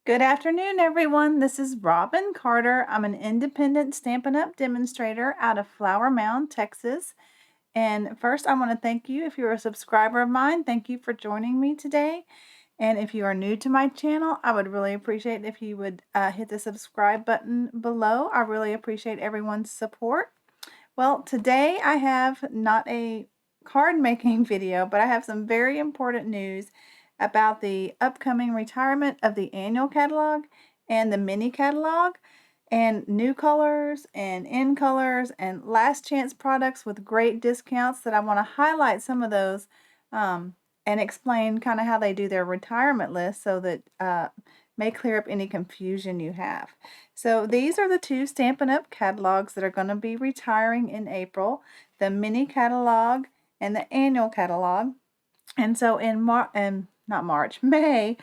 Good afternoon, everyone. This is Robin Carter. I'm an independent Stampin' Up! Demonstrator out of Flower Mound, Texas. And first, I want to thank you. If you're a subscriber of mine, thank you for joining me today. And if you are new to my channel, I would really appreciate if you would hit the subscribe button below. I really appreciate everyone's support. Well, today I have not a card making video, but I have some very important news about the upcoming retirement of the annual catalog and the mini catalog, and new colors and in colors and last chance products with great discounts that I want to highlight some of those and explain kind of how they do their retirement list so that may clear up any confusion you have. So these are the two Stampin' Up! Catalogs that are going to be retiring in April, the mini catalog and the annual catalog. And so in May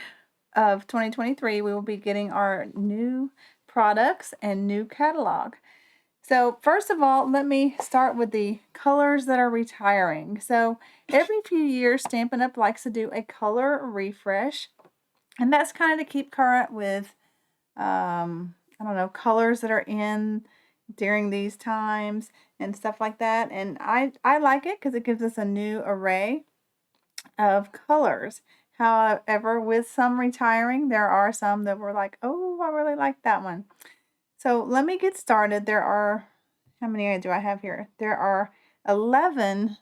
of 2023, we will be getting our new products and new catalog. So first of all, let me start with the colors that are retiring. So every few years, Stampin' Up! Likes to do a color refresh, and that's kind of to keep current with, I don't know, colors that are in during these times and stuff like that. And I like it because it gives us a new array of colors. However, with some retiring, there are some that were like, oh, I really like that one. So let me get started. There are, how many do I have here? There are 11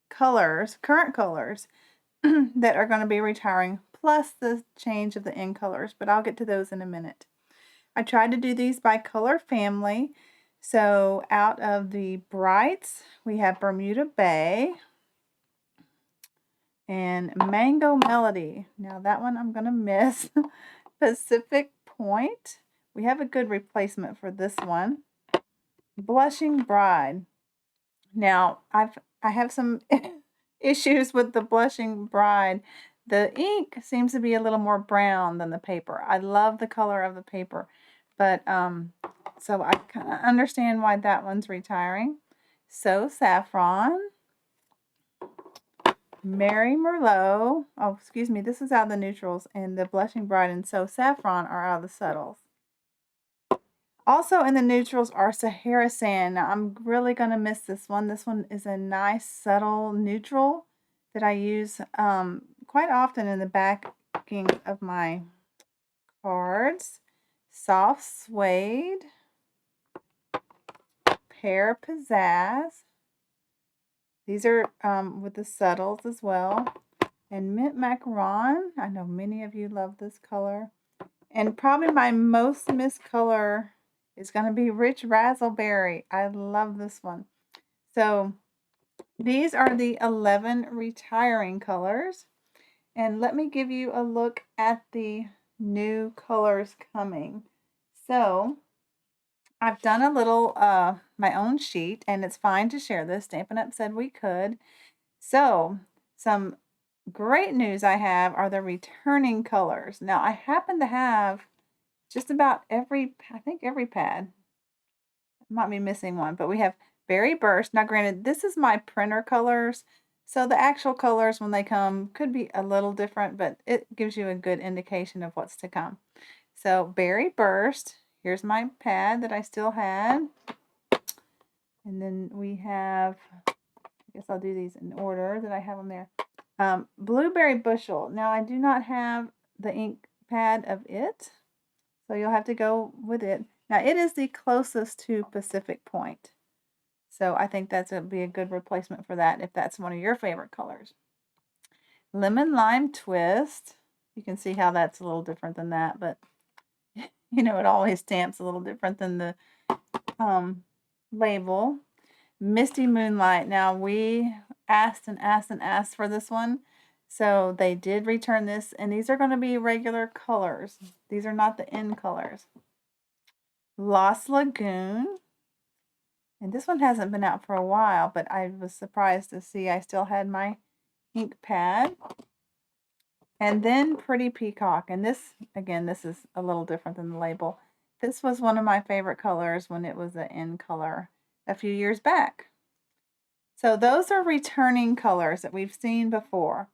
colors, current colors, that are going to be retiring, plus the change of the in colors, but I'll get to those in a minute. I tried to do these by color family. So out of the brights, we have Bermuda Bay and Mango Melody. Now that one I'm going to miss. Pacific Point. We have a good replacement for this one. Blushing Bride. Now I have some issues with the Blushing Bride. The ink seems to be a little more brown than the paper. I love the color of the paper, but so I kind of understand why that one's retiring. So Saffron, Mary Merlot. Oh, excuse me. This is out of the neutrals, and the Blushing Bride and So Saffron are out of the subtles. Also in the neutrals are Sahara Sand. Now, I'm really going to miss this one. This one is a nice subtle neutral that I use quite often in the backing of my cards. Soft Suede, Pear Pizzazz. These are with the subtles as well. And Mint Macaron. I know many of you love this color. And probably my most missed color is going to be Rich Razzleberry. I love this one. So these are the 11 retiring colors. And let me give you a look at the new colors coming. So I've done a little, my own sheet, and it's fine to share this. Stampin' Up! Said we could. So some great news I have are the returning colors. Now I happen to have just about every, I think every pad. Might be missing one, but we have Berry Burst. Now granted, this is my printer colors, so the actual colors when they come could be a little different, but it gives you a good indication of what's to come. So Berry Burst, here's my pad that I still had. And then we have, I guess I'll do these in order that I have them there. Blueberry Bushel. Now I do not have the ink pad of it, so you'll have to go with it. Now it is the closest to Pacific Point, so I think that's going to be a good replacement for that if that's one of your favorite colors. Lemon Lime Twist. You can see how that's a little different than that, but you know, it always stamps a little different than the label. Misty Moonlight. Now we asked and asked and asked for this one, so they did return this, and these are going to be regular colors. These are not the in colors. Lost Lagoon. And this one hasn't been out for a while, but I was surprised to see I still had my ink pad. And then Pretty Peacock. And this, again, this is a little different than the label. This was one of my favorite colors when it was an in color a few years back. So those are returning colors that we've seen before.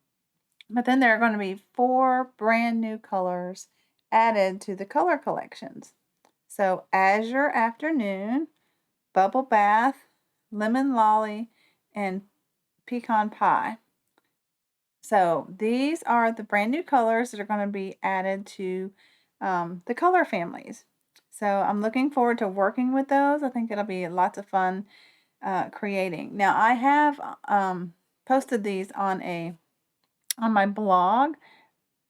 But then there are going to be 4 brand new colors added to the color collections. So Azure Afternoon, Bubble Bath, Lemon Lolly, and Pecan Pie. So these are the brand new colors that are going to be added to the color families. So I'm looking forward to working with those. I think it'll be lots of fun creating. Now I have posted these on my blog,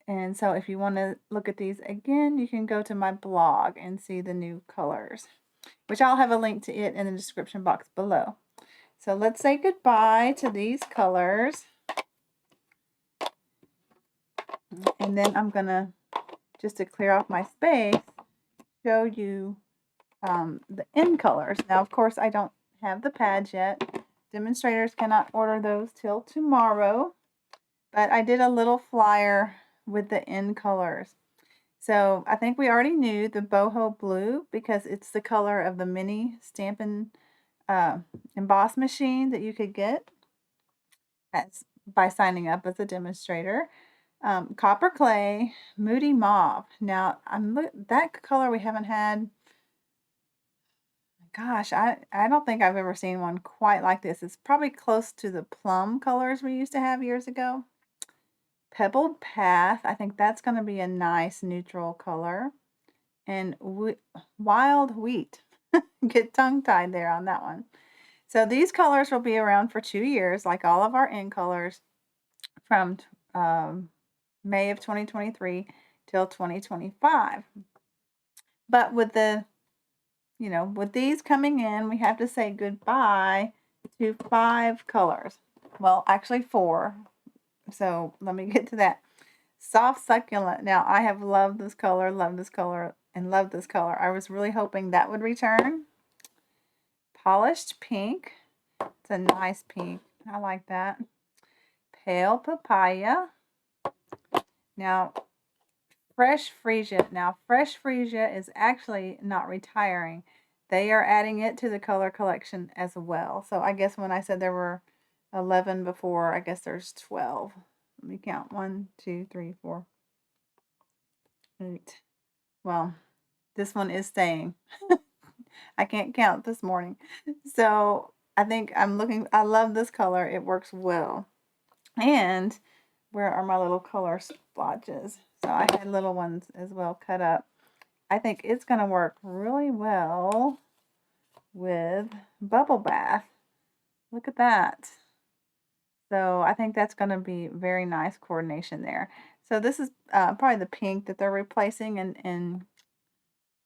and so if you want to look at these again, you can go to my blog and see the new colors, which I'll have a link to it in the description box below. So let's say goodbye to these colors. And then I'm going to, just to clear off my space, show you the end colors. Now, of course, I don't have the pads yet. Demonstrators cannot order those till tomorrow. But I did a little flyer with the end colors. So I think we already knew the boho blue because it's the color of the mini Stampin' emboss machine that you could get by signing up as a demonstrator. Copper clay, moody mauve. Now that color we haven't had. Gosh, I don't think I've ever seen one quite like this. It's probably close to the plum colors we used to have years ago. Pebbled Path, I think that's going to be a nice neutral color. And Wild Wheat. Get tongue-tied there on that one. So these colors will be around for 2 years, like all of our end colors, from May of 2023 till 2025. But with with these coming in, we have to say goodbye to 5 colors. Well, actually 4. So let me get to that. Soft Succulent. Now, I have loved this color, and loved this color. I was really hoping that would return. Polished Pink. It's a nice pink. I like that. Pale Papaya. Now, Fresh Freesia. Now, Fresh Freesia is actually not retiring. They are adding it to the color collection as well. So I guess when I said there were 11 before, I guess there's 12. Let me count. 1, 2, 3, 4, 8. Well, this one is staying. I can't count this morning. So I think I love this color. It works well. And where are my little color splotches? So I had little ones as well cut up. I think it's going to work really well with Bubble Bath. Look at that. So I think that's going to be very nice coordination there. So this is probably the pink that they're replacing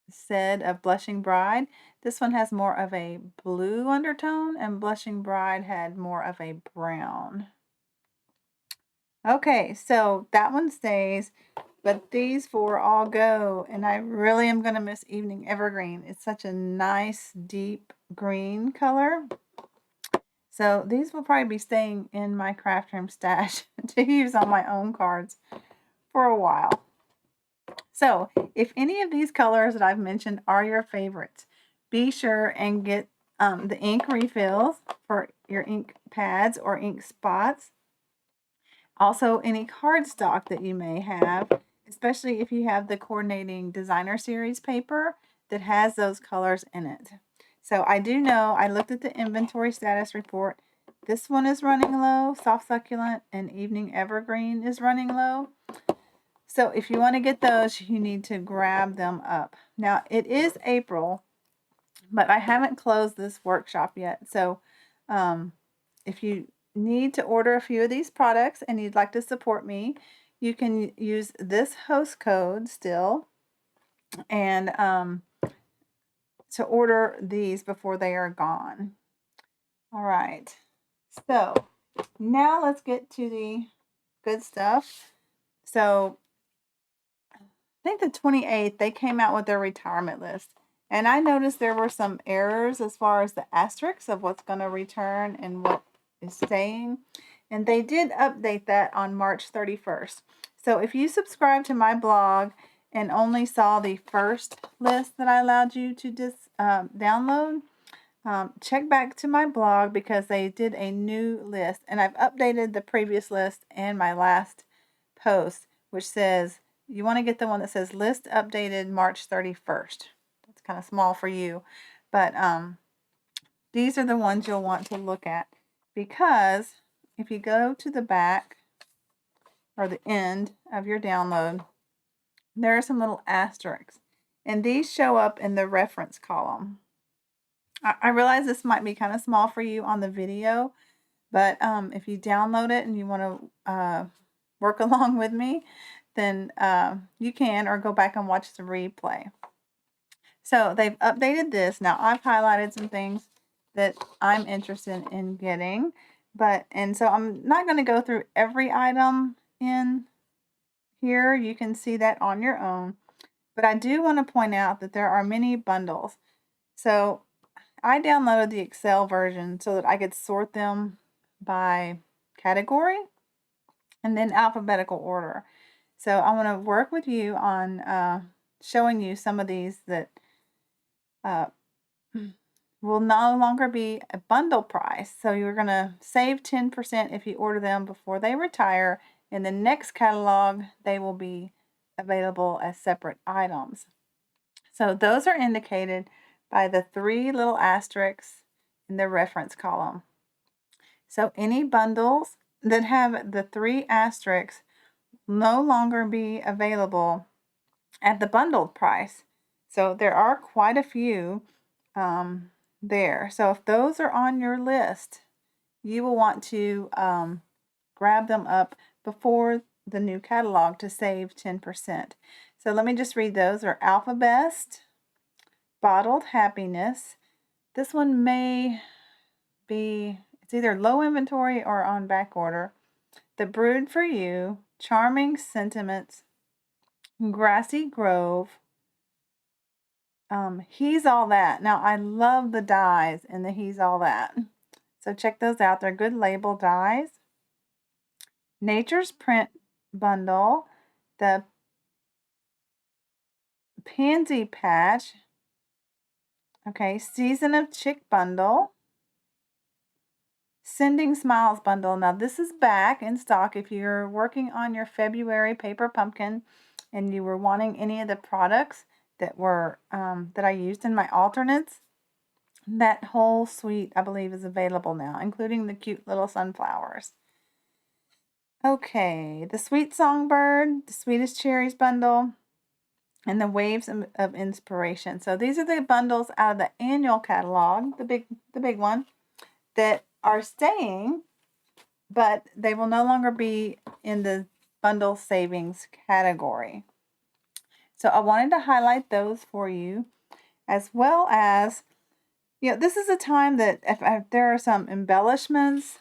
instead of Blushing Bride. This one has more of a blue undertone, and Blushing Bride had more of a brown. Okay, so that one stays, but these 4 all go, and I really am going to miss Evening Evergreen. It's such a nice, deep green color. So these will probably be staying in my craft room stash to use on my own cards for a while. So if any of these colors that I've mentioned are your favorites, be sure and get the ink refills for your ink pads or ink spots. Also, any cardstock that you may have, especially if you have the coordinating designer series paper that has those colors in it. So I do know, I looked at the inventory status report. This one is running low, Soft Succulent, and Evening Evergreen is running low. So if you want to get those, you need to grab them up. Now, it is April, but I haven't closed this workshop yet. So if you need to order a few of these products and you'd like to support me, you can use this host code still and to order these before they are gone. All right, so now let's get to the good stuff. So I think the 28th they came out with their retirement list, and I noticed there were some errors as far as the asterisks of what's going to return and what is staying, and they did update that on March 31st. So if you subscribe to my blog and only saw the first list that I allowed you to download, check back to my blog because they did a new list, and I've updated the previous list and my last post, which says you want to get the one that says list updated March 31st. That's kind of small for you, but these are the ones you'll want to look at, because if you go to the back or the end of your download, there are some little asterisks, and these show up in the reference column. I realize this might be kind of small for you on the video, but if you download it and you want to work along with me, then you can, or go back and watch the replay. So they've updated this. Now I've highlighted some things that I'm interested in getting, and so I'm not going to go through every item in here. You can see that on your own, but I do want to point out that there are many bundles. So I downloaded the Excel version so that I could sort them by category and then alphabetical order. So I want to work with you on showing you some of these that will no longer be a bundle price. So you're going to save 10% if you order them before they retire. In the next catalog, they will be available as separate items. So those are indicated by the 3 little asterisks in the reference column. So any bundles that have the 3 asterisks no longer be available at the bundled price. So there are quite a few there. So if those are on your list, you will want to grab them up before the new catalog to save 10%. So let me just read those. Are Alpha Best, Bottled Happiness. This one may be, it's either low inventory or on back order. The Brood for You, Charming Sentiments, Grassy Grove, He's All That. Now I love the dies in the He's All That, so check those out. They're good label dies. Nature's Print bundle, the Pansy Patch, okay, Season of Chick bundle, Sending Smiles bundle. Now this is back in stock. If you're working on your February paper pumpkin and you were wanting any of the products that were that I used in my alternates, that whole suite I believe is available now, including the cute little sunflowers. Okay, the Sweet Songbird, the Sweetest Cherries bundle, and the Waves of Inspiration. So these are the bundles out of the annual catalog, the big one, that are staying, but they will no longer be in the bundle savings category. So I wanted to highlight those for you, as well as, this is a time that if there are some embellishments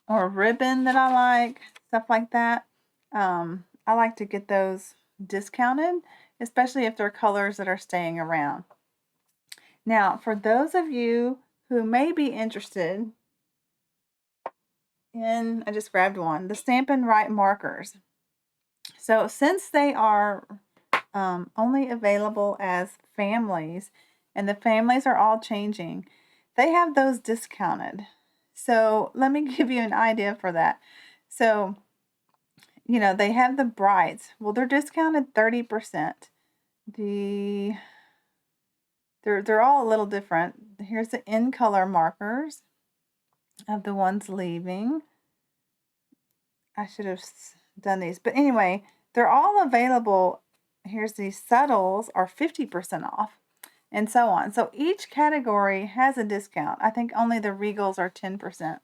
or ribbon that I like, stuff like that, I like to get those discounted, especially if they're colors that are staying around. Now, for those of you who may be interested in, I just grabbed one, the Stampin' Up markers. So since they are only available as families, and the families are all changing, they have those discounted. So let me give you an idea for that. So, they have the Brights. Well, they're discounted 30%. They're all a little different. Here's the in color markers of the ones leaving. I should have done these, but anyway, they're all available. Here's these subtles are 50% off, and so on. So each category has a discount. I think only the Regals are 10%.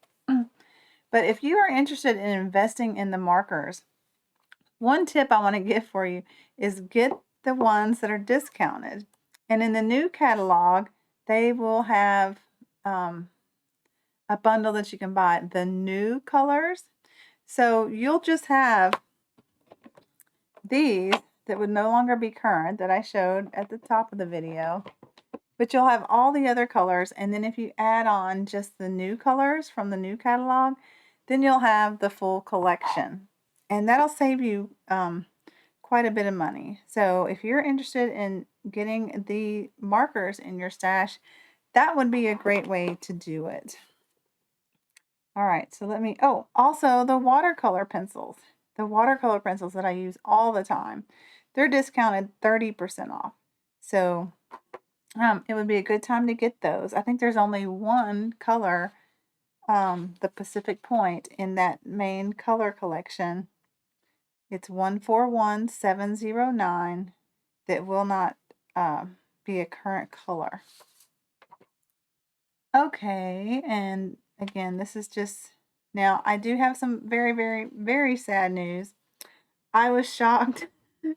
But if you are interested in investing in the markers, one tip I want to give for you is get the ones that are discounted. And in the new catalog, they will have a bundle that you can buy, the new colors. So you'll just have these that would no longer be current that I showed at the top of the video, but you'll have all the other colors. And then if you add on just the new colors from the new catalog, then you'll have the full collection, and that'll save you quite a bit of money. So if you're interested in getting the markers in your stash, that would be a great way to do it. All right, so also the watercolor pencils. the watercolor pencils that I use all the time. They're discounted 30% off. So it would be a good time to get those. I think there's only one color, the Pacific Point, in that main color collection. It's 141709 that will not be a current color. Okay, and again, this is just, now I do have some very, very, very sad news. I was shocked,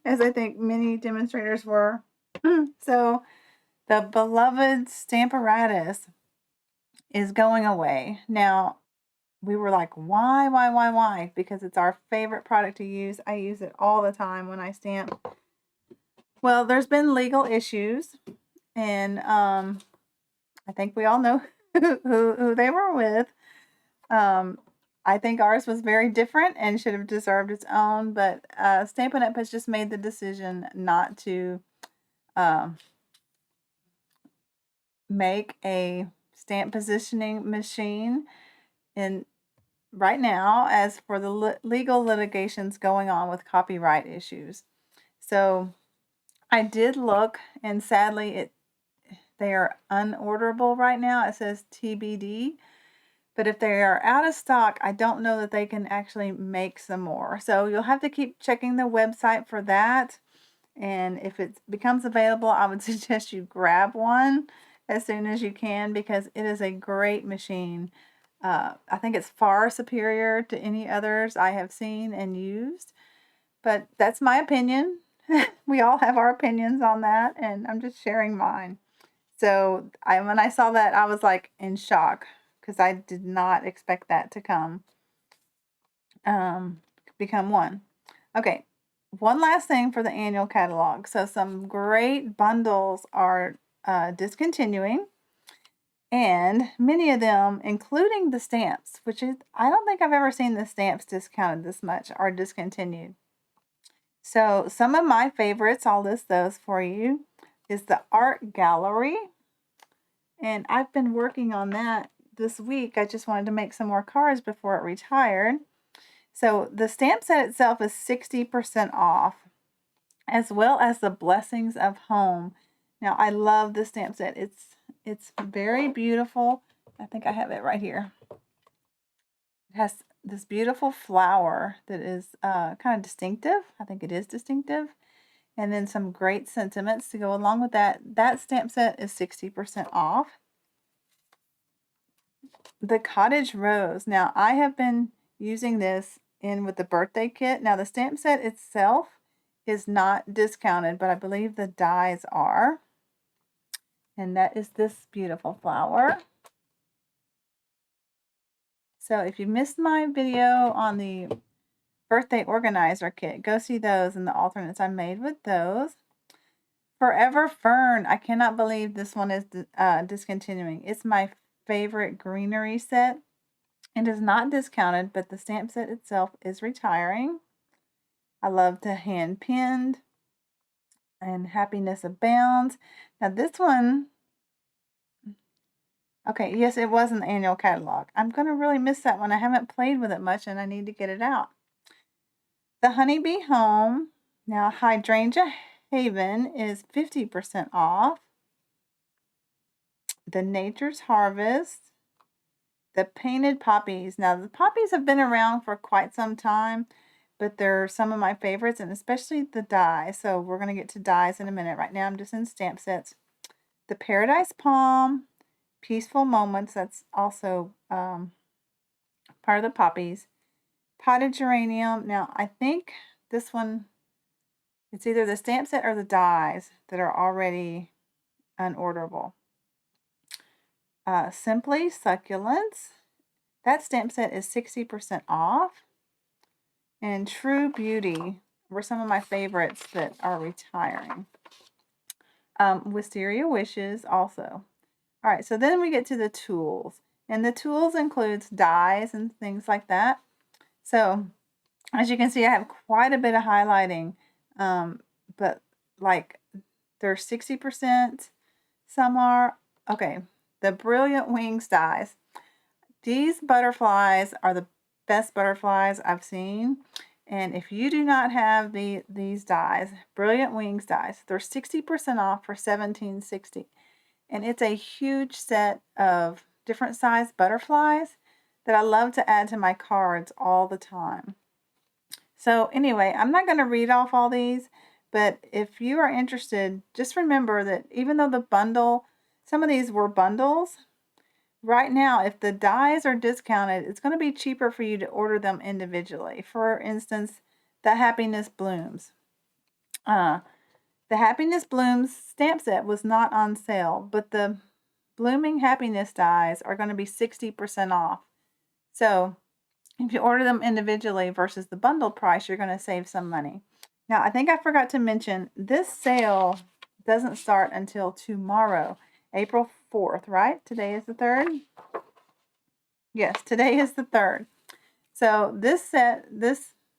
as I think many demonstrators were. So the beloved Stamparatus is going away. Now, we were like, why? Because it's our favorite product to use. I use it all the time when I stamp. Well, there's been legal issues, and I think we all know who they were with. I think ours was very different and should have deserved its own, but Stampin' Up! Has just made the decision not to make a stamp positioning machine in right now, as for the legal litigations going on with copyright issues. So I did look, and sadly they are unorderable right now. It says TBD. But if they are out of stock, I don't know that they can actually make some more. So you'll have to keep checking the website for that. And if it becomes available, I would suggest you grab one as soon as you can, because it is a great machine. I think it's far superior to any others I have seen and used. But that's my opinion. We all have our opinions on that, and I'm just sharing mine. So when I saw that, I was like in shock, because I did not expect that to become one. Okay, one last thing for the annual catalog. So some great bundles are discontinuing, and many of them, including the stamps, which is, I don't think I've ever seen the stamps discounted this much, are discontinued. So some of my favorites, I'll list those for you, is the art gallery. And I've been working on that this week. I just wanted to make some more cards before it retired. So the stamp set itself is 60% off, as well as the Blessings of Home. Now, I love the stamp set. It's very beautiful. I think I have it right here. It has this beautiful flower that is kind of distinctive. I think it is distinctive. And then some great sentiments to go along with that. That stamp set is 60% off. The Cottage Rose. Now, I have been using this in with the birthday kit. Now, the stamp set itself is not discounted, but I believe the dies are. And that is this beautiful flower. So if you missed my video on the birthday organizer kit, go see those and the alternates I made with those. Forever Fern. I cannot believe this one is discontinuing. It's my favorite greenery set. It is not discounted, but the stamp set itself is retiring. I love the hand pinned and Happiness Abounds. Now this one, okay, yes, it was in the annual catalog. I'm going to really miss that one. I haven't played with it much, and I need to get it out. The Honeybee Home. Now Hydrangea Haven is 50% off. The Nature's Harvest. The Painted Poppies. Now the poppies have been around for quite some time, but they're some of my favorites, and especially the die. So we're going to get to dies in a minute. Right now I'm just in stamp sets. The Paradise Palm, Peaceful Moments, that's also part of the poppies. Potted Geranium. Now I think this one, it's either the stamp set or the dies that are already unorderable. Simply Succulents. That stamp set is 60% off. And True Beauty were some of my favorites that are retiring. Wisteria Wishes also. All right, so then we get to the tools. And the tools includes dies and things like that. So as you can see, I have quite a bit of highlighting. But like there's 60%. Some are, okay, the Brilliant Wings dies. These butterflies are the best butterflies I've seen. And if you do not have these dies, Brilliant Wings dies, they're 60% off for $17.60. And it's a huge set of different size butterflies that I love to add to my cards all the time. So anyway, I'm not going to read off all these, but if you are interested, just remember that even though the bundle, some of these were bundles, right now, if the dies are discounted, it's going to be cheaper for you to order them individually. For instance, the Happiness Blooms. The Happiness Blooms stamp set was not on sale, but the Blooming Happiness dies are going to be 60% off. So if you order them individually versus the bundled price, you're going to save some money. Now, I think I forgot to mention, this sale doesn't start until tomorrow, April 4th, right? Today is the 3rd? Yes, today is the 3rd. So this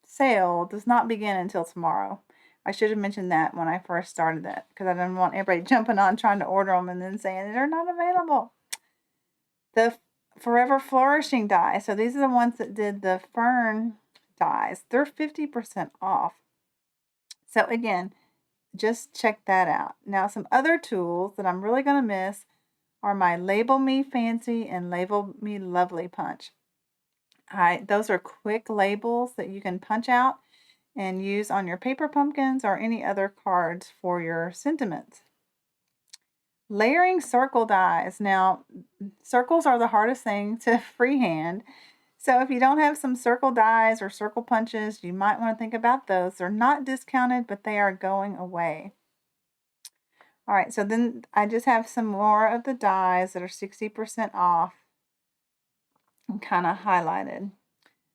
sale does not begin until tomorrow. I should have mentioned that when I first started that, because I didn't want everybody jumping on trying to order them and then saying they're not available. The Forever Flourishing die. So these are the ones that did the fern dies. They're 50% off. So again, just check that out. Now, some other tools that I'm really going to miss are my Label Me Fancy and Label Me Lovely punch. Those are quick labels that you can punch out and use on your paper pumpkins or any other cards for your sentiments. Layering circle dies. Now, circles are the hardest thing to freehand. So if you don't have some circle dies or circle punches, you might want to think about those. They're not discounted, but they are going away. All right, so then I just have some more of the dies that are 60% off and kind of highlighted.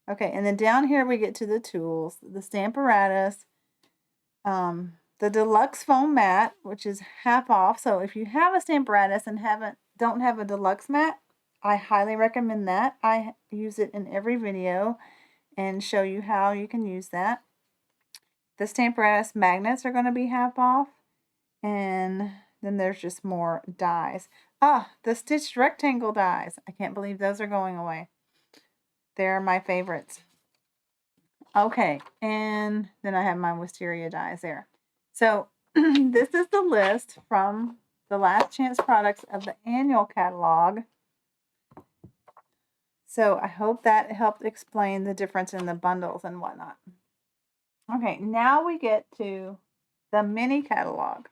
Okay, and then down here we get to the tools, the Stamparatus, the Deluxe Foam Mat, which is half off. So if you have a Stamparatus and don't have a Deluxe mat, I highly recommend that. I use it in every video and show you how you can use that. The Stamparatus magnets are going to be half off, and then there's just more dies. The stitched rectangle dies. I can't believe those are going away. They're my favorites. Okay, and then I have my wisteria dies there. So this is the list from the Last Chance products of the annual catalog. So I hope that helped explain the difference in the bundles and whatnot. Okay, now we get to the mini catalog.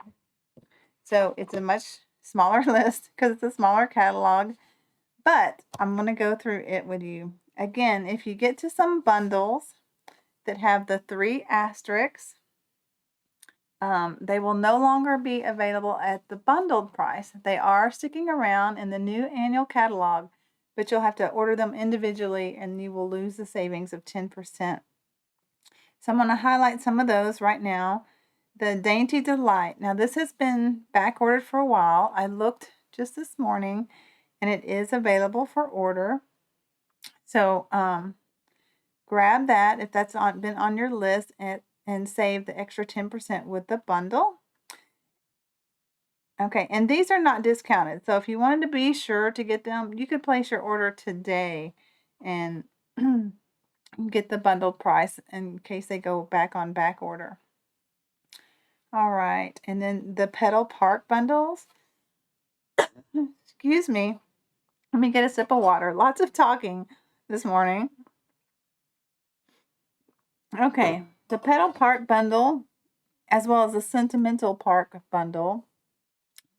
So it's a much smaller list because it's a smaller catalog, but I'm going to go through it with you. Again, if you get to some bundles that have the 3 asterisks, they will no longer be available at the bundled price. They are sticking around in the new annual catalog, but you'll have to order them individually and you will lose the savings of 10%. So I'm going to highlight some of those right now. The Dainty Delight. Now this has been back ordered for a while. I looked just this morning and it is available for order. So grab that if that's been on your list and save the extra 10% with the bundle. Okay, and these are not discounted. So if you wanted to be sure to get them, you could place your order today and get the bundled price in case they go back on back order. All right, and then the Petal Park bundles. Excuse me. Let me get a sip of water. Lots of talking this morning. Okay, the Petal Park bundle, as well as the Sentimental Park bundle,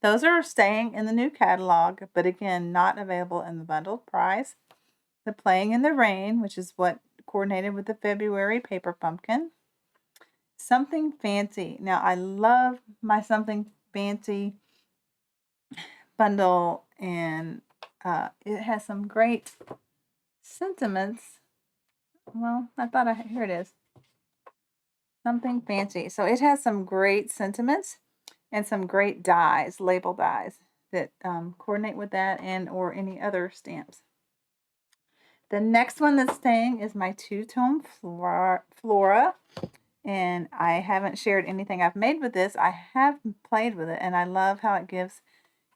those are staying in the new catalog, but again, not available in the bundled price. The Playing in the Rain, which is what coordinated with the February paper pumpkin. Something Fancy. Now, I love my Something Fancy bundle, and it has some great sentiments. Well, here it is. Something Fancy. So it has some great sentiments and some great dies, label dies, that coordinate with that and or any other stamps. The next one that's staying is my two-tone Flora. And I haven't shared anything I've made with this. I have played with it, and I love how it gives,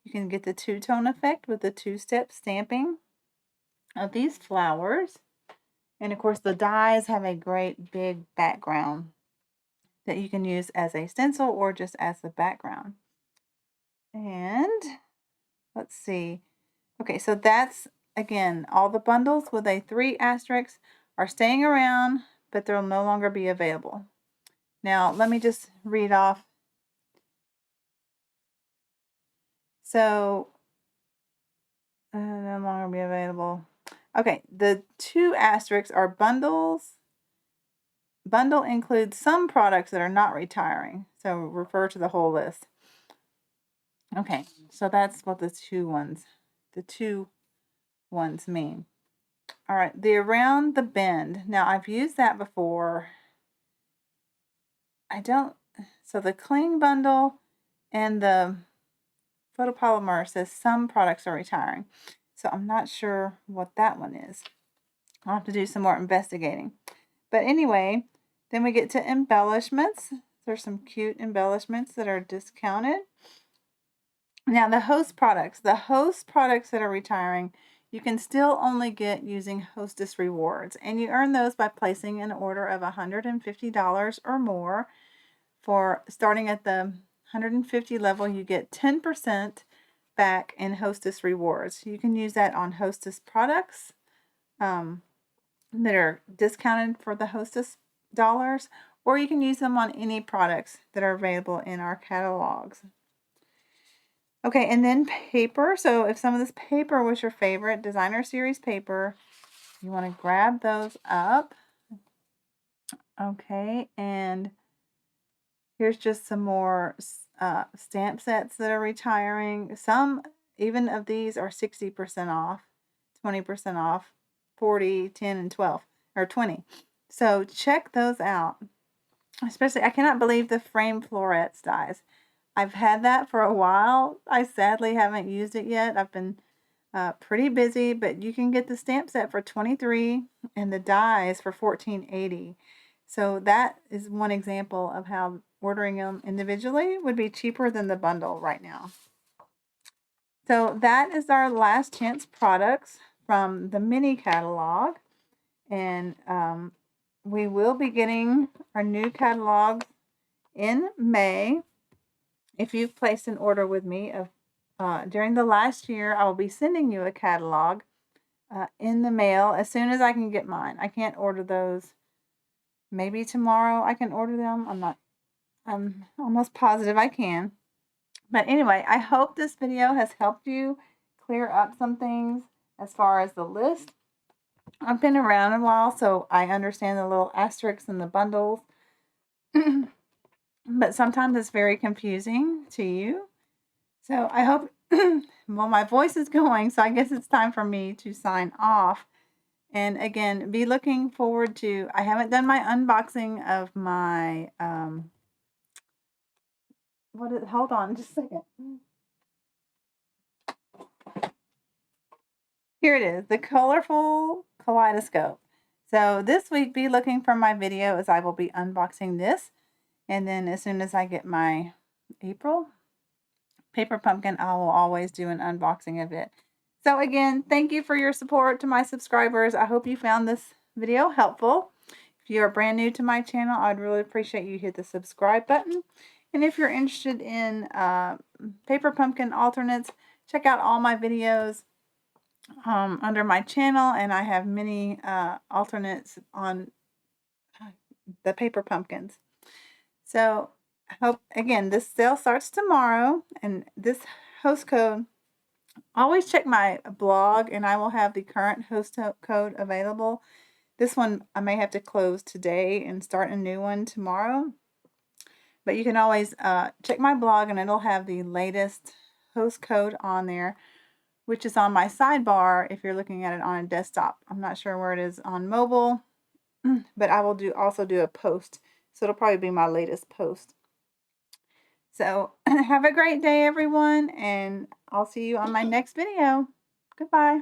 you can get the two-tone effect with the two-step stamping of these flowers. And of course, the dies have a great big background that you can use as a stencil or just as the background. And let's see. Okay, so that's, again, all the bundles with a 3 asterisk are staying around, but they'll no longer be available. Now, let me just read off. So, no longer be available. Okay, the 2 asterisks are bundles. Bundle includes some products that are not retiring, so refer to the whole list. Okay, so that's what the two ones mean. All right, the around the bend. Now, I've used that before. So the cling bundle and the photopolymer says some products are retiring. So I'm not sure what that one is. I'll have to do some more investigating. But anyway, then we get to embellishments. There's some cute embellishments that are discounted. Now the host products that are retiring, you can still only get using hostess rewards, and you earn those by placing an order of $150 or more. For starting at the 150 level, you get 10% back in hostess rewards. You can use that on hostess products that are discounted for the hostess dollars, or you can use them on any products that are available in our catalogs. Okay, and then paper. So if some of this paper was your favorite designer series paper, you want to grab those up. Okay, and here's just some more stamp sets that are retiring. Some even of these are 60% off, 20% off, 40, 10, and 12, or 20. So check those out. Especially, I cannot believe the frame florets dies. I've had that for a while. I sadly haven't used it yet. I've been pretty busy, but you can get the stamp set for $23 and the dies for $14.80. So that is one example of how ordering them individually would be cheaper than the bundle right now. So that is our last chance products from the mini catalog. And we will be getting our new catalog in May. If you've placed an order with me during the last year, I will be sending you a catalog in the mail as soon as I can get mine. I can't order those. Maybe tomorrow I can order them. I'm almost positive I can. But anyway, I hope this video has helped you clear up some things as far as the list. I've been around a while, so I understand the little asterisks and the bundles. But sometimes it's very confusing to you. So I hope, well, my voice is going, so I guess it's time for me to sign off. And again, be looking forward to, I haven't done my unboxing of my, hold on just a second. Here it is, the colorful kaleidoscope. So this week, be looking for my video as I will be unboxing this. And then as soon as I get my April paper pumpkin, I will always do an unboxing of it. So again, thank you for your support to my subscribers. I hope you found this video helpful. If you are brand new to my channel, I'd really appreciate you hit the subscribe button. And if you're interested in paper pumpkin alternates, check out all my videos under my channel, and I have many alternates on the paper pumpkins. So I hope, again, this sale starts tomorrow, and this host code, always check my blog and I will have the current host code available. This one I may have to close today and start a new one tomorrow. But you can always check my blog and it'll have the latest host code on there, which is on my sidebar if you're looking at it on a desktop. I'm not sure where it is on mobile, but I will also do a post. So it'll probably be my latest post. So have a great day, everyone, and I'll see you on my next video. Goodbye.